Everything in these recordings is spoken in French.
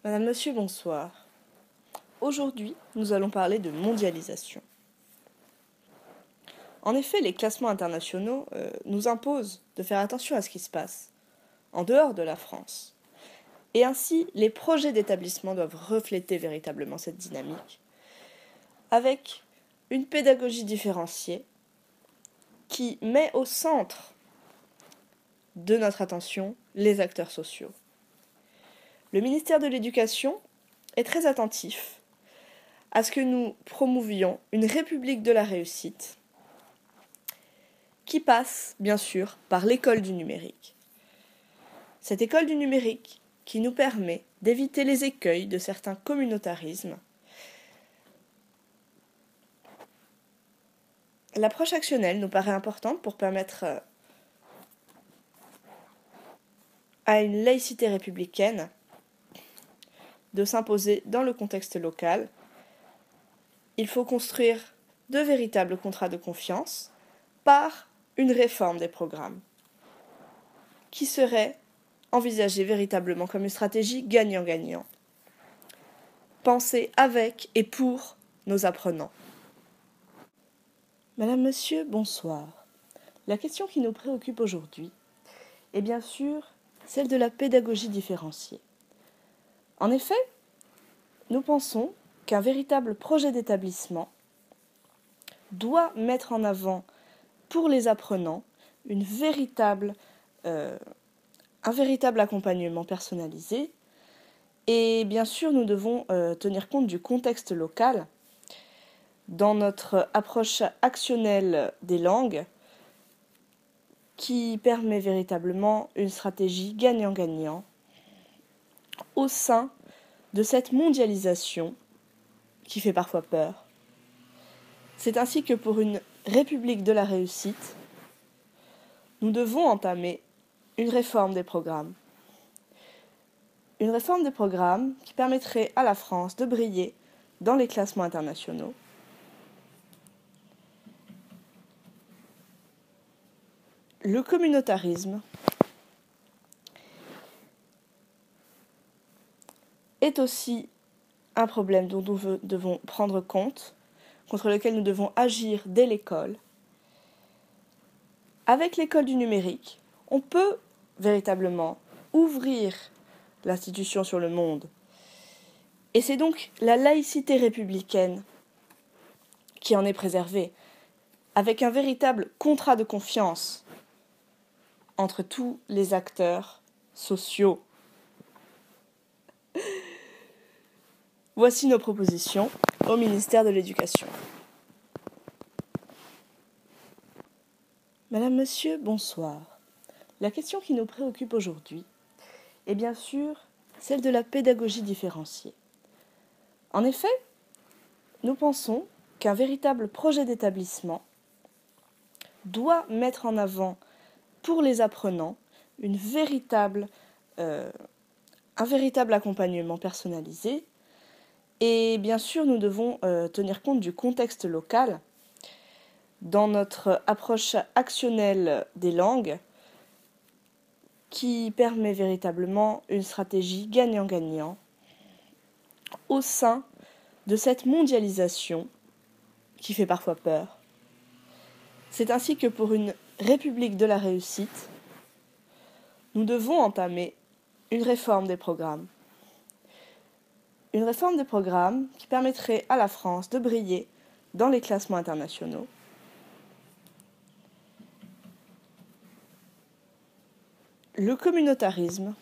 Madame, Monsieur, bonsoir. Aujourd'hui, nous allons parler de mondialisation. En effet, les classements internationaux nous imposent de faire attention à ce qui se passe en dehors de la France. Et ainsi, les projets d'établissement doivent refléter véritablement cette dynamique, avec une pédagogie différenciée qui met au centre de notre attention les acteurs sociaux. Le ministère de l'Éducation est très attentif à ce que nous promouvions une république de la réussite qui passe, bien sûr, par l'école du numérique. Cette école du numérique qui nous permet d'éviter les écueils de certains communautarismes. L'approche actionnelle nous paraît importante pour permettre à une laïcité républicaine de s'imposer dans le contexte local. Il faut construire de véritables contrats de confiance par une réforme des programmes qui serait envisagée véritablement comme une stratégie gagnant-gagnant, pensée avec et pour nos apprenants. Madame, Monsieur, bonsoir. La question qui nous préoccupe aujourd'hui est bien sûr celle de la pédagogie différenciée. En effet, nous pensons qu'un véritable projet d'établissement doit mettre en avant pour les apprenants un véritable accompagnement personnalisé. Et bien sûr, nous devons tenir compte du contexte local dans notre approche actionnelle des langues qui permet véritablement une stratégie gagnant-gagnant au sein de cette mondialisation qui fait parfois peur. C'est ainsi que pour une république de la réussite, nous devons entamer une réforme des programmes. Une réforme des programmes qui permettrait à la France de briller dans les classements internationaux. Le communautarisme est aussi un problème dont nous devons prendre compte, contre lequel nous devons agir dès l'école. Avec l'école du numérique, on peut véritablement ouvrir l'institution sur le monde. Et c'est donc la laïcité républicaine qui en est préservée, avec un véritable contrat de confiance entre tous les acteurs sociaux. Voici nos propositions au ministère de l'Éducation. Madame, Monsieur, bonsoir. La question qui nous préoccupe aujourd'hui est bien sûr celle de la pédagogie différenciée. En effet, nous pensons qu'un véritable projet d'établissement doit mettre en avant pour les apprenants un véritable accompagnement personnalisé. Et bien sûr, nous devons tenir compte du contexte local dans notre approche actionnelle des langues qui permet véritablement une stratégie gagnant-gagnant au sein de cette mondialisation qui fait parfois peur. C'est ainsi que pour une république de la réussite, nous devons entamer une réforme des programmes. Une réforme des programmes qui permettrait à la France de briller dans les classements internationaux. Le communautarisme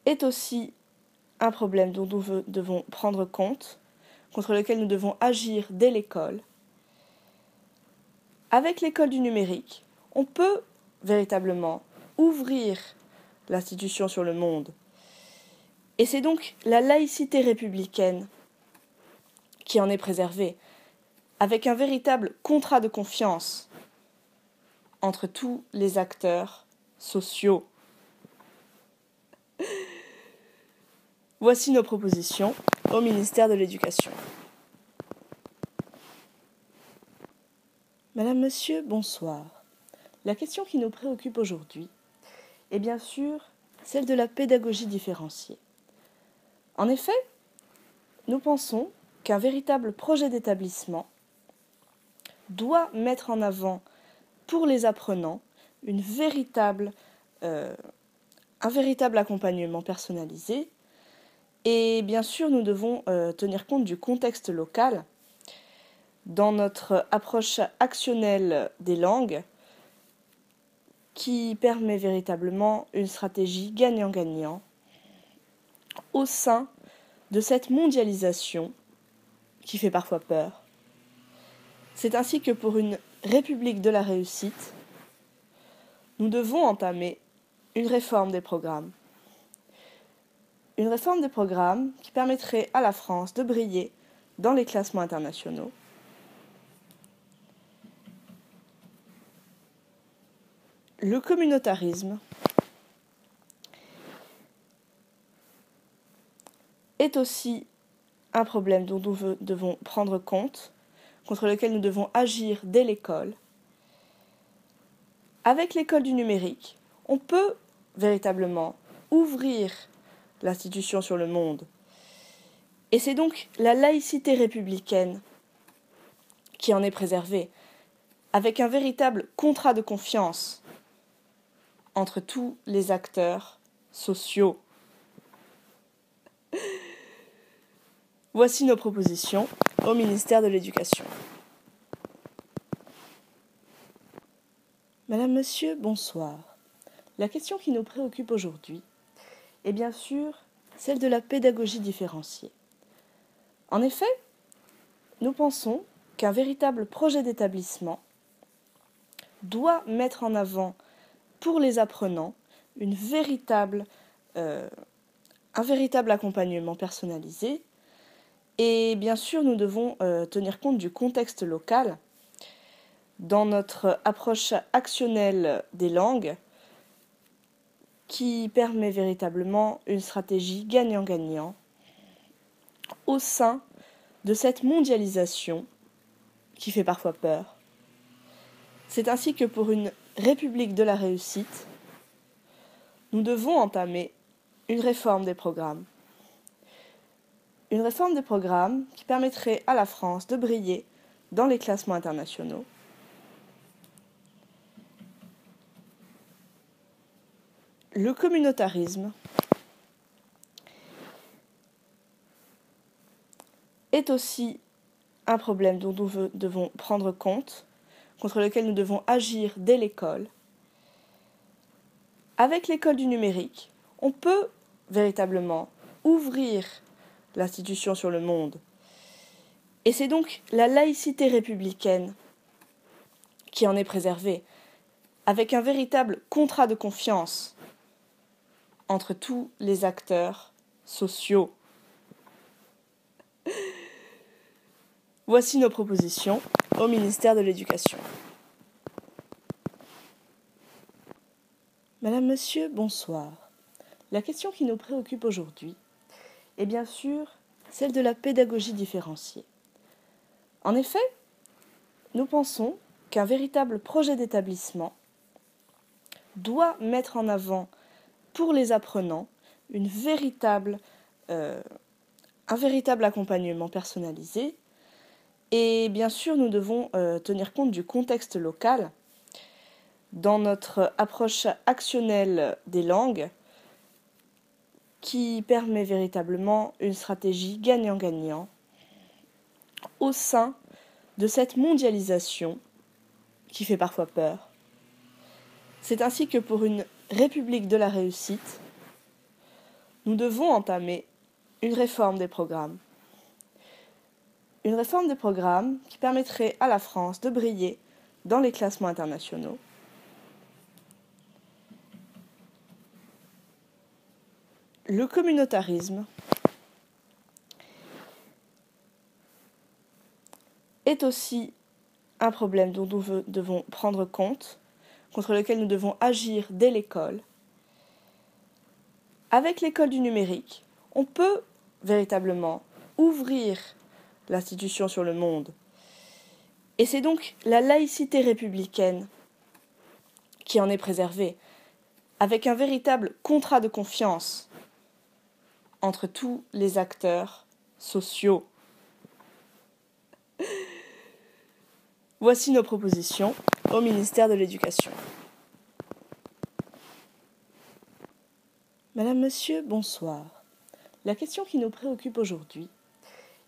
est aussi un problème dont nous devons prendre compte, contre lequel nous devons agir dès l'école. Avec l'école du numérique, on peut véritablement ouvrir l'institution sur le monde. Et c'est donc la laïcité républicaine qui en est préservée, avec un véritable contrat de confiance entre tous les acteurs sociaux. Voici nos propositions au ministère de l'Éducation. Madame, Monsieur, bonsoir. La question qui nous préoccupe aujourd'hui et bien sûr celle de la pédagogie différenciée. En effet, nous pensons qu'un véritable projet d'établissement doit mettre en avant pour les apprenants un véritable accompagnement personnalisé. Et bien sûr, nous devons tenir compte du contexte local dans notre approche actionnelle des langues qui permet véritablement une stratégie gagnant-gagnant au sein de cette mondialisation qui fait parfois peur. C'est ainsi que pour une république de la réussite, nous devons entamer une réforme des programmes. Une réforme des programmes qui permettrait à la France de briller dans les classements internationaux. Le communautarisme est aussi un problème dont nous devons prendre compte, contre lequel nous devons agir dès l'école. Avec l'école du numérique, on peut véritablement ouvrir l'institution sur le monde. Et c'est donc la laïcité républicaine qui en est préservée, avec un véritable contrat de confiance entre tous les acteurs sociaux. Voici nos propositions au ministère de l'Éducation. Madame, Monsieur, bonsoir. La question qui nous préoccupe aujourd'hui est bien sûr celle de la pédagogie différenciée. En effet, nous pensons qu'un véritable projet d'établissement doit mettre en avant pour les apprenants un véritable accompagnement personnalisé. Et bien sûr, nous devons tenir compte du contexte local dans notre approche actionnelle des langues qui permet véritablement une stratégie gagnant-gagnant au sein de cette mondialisation qui fait parfois peur. C'est ainsi que pour une république de la réussite, nous devons entamer une réforme des programmes. Une réforme des programmes qui permettrait à la France de briller dans les classements internationaux. Le communautarisme est aussi un problème dont nous devons prendre compte, contre lequel nous devons agir dès l'école. Avec l'école du numérique, on peut véritablement ouvrir l'institution sur le monde. Et c'est donc la laïcité républicaine qui en est préservée, avec un véritable contrat de confiance entre tous les acteurs sociaux. Voici nos propositions au ministère de l'Éducation. Madame, Monsieur, bonsoir. La question qui nous préoccupe aujourd'hui est bien sûr celle de la pédagogie différenciée. En effet, nous pensons qu'un véritable projet d'établissement doit mettre en avant pour les apprenants un véritable accompagnement personnalisé. Et bien sûr, nous devons tenir compte du contexte local dans notre approche actionnelle des langues qui permet véritablement une stratégie gagnant-gagnant au sein de cette mondialisation qui fait parfois peur. C'est ainsi que pour une république de la réussite, nous devons entamer une réforme des programmes. Une réforme des programmes qui permettrait à la France de briller dans les classements internationaux. Le communautarisme est aussi un problème dont nous devons prendre compte, contre lequel nous devons agir dès l'école. Avec l'école du numérique, on peut véritablement ouvrir l'institution sur le monde. Et c'est donc la laïcité républicaine qui en est préservée, avec un véritable contrat de confiance entre tous les acteurs sociaux. Voici nos propositions au ministère de l'Éducation. Madame, Monsieur, bonsoir. La question qui nous préoccupe aujourd'hui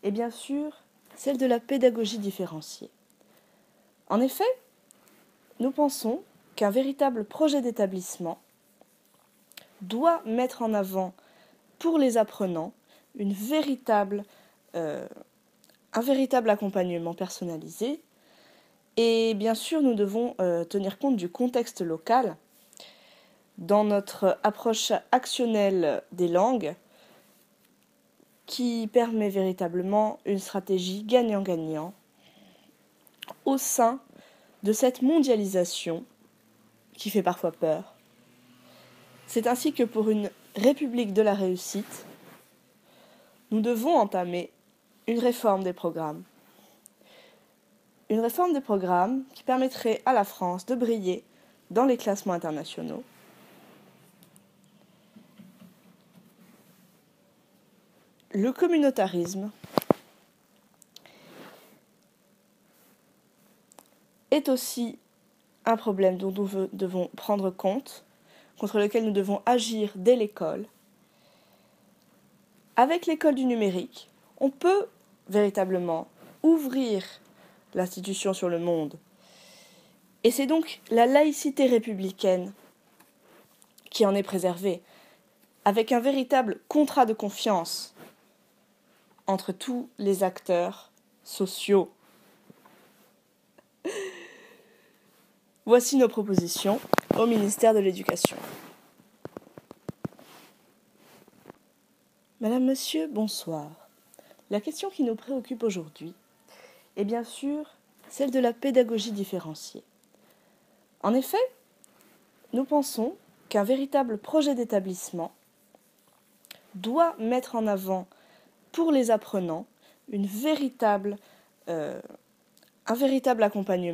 est bien sûr celle de la pédagogie différenciée. En effet, nous pensons qu'un véritable projet d'établissement doit mettre en avant pour les apprenants un véritable accompagnement personnalisé. Et bien sûr, nous devons tenir compte du contexte local dans notre approche actionnelle des langues qui permet véritablement une stratégie gagnant-gagnant au sein de cette mondialisation qui fait parfois peur. C'est ainsi que pour une république de la réussite, nous devons entamer une réforme des programmes. Une réforme des programmes qui permettrait à la France de briller dans les classements internationaux. Le communautarisme est aussi un problème dont nous devons prendre compte, contre lequel nous devons agir dès l'école. Avec l'école du numérique, on peut véritablement ouvrir l'institution sur le monde. Et c'est donc la laïcité républicaine qui en est préservée, avec un véritable contrat de confiance entre tous les acteurs sociaux. Voici nos propositions au ministère de l'Éducation. Madame, Monsieur, bonsoir. La question qui nous préoccupe aujourd'hui est bien sûr celle de la pédagogie différenciée. En effet, nous pensons qu'un véritable projet d'établissement doit mettre en avant pour les apprenants un véritable accompagnement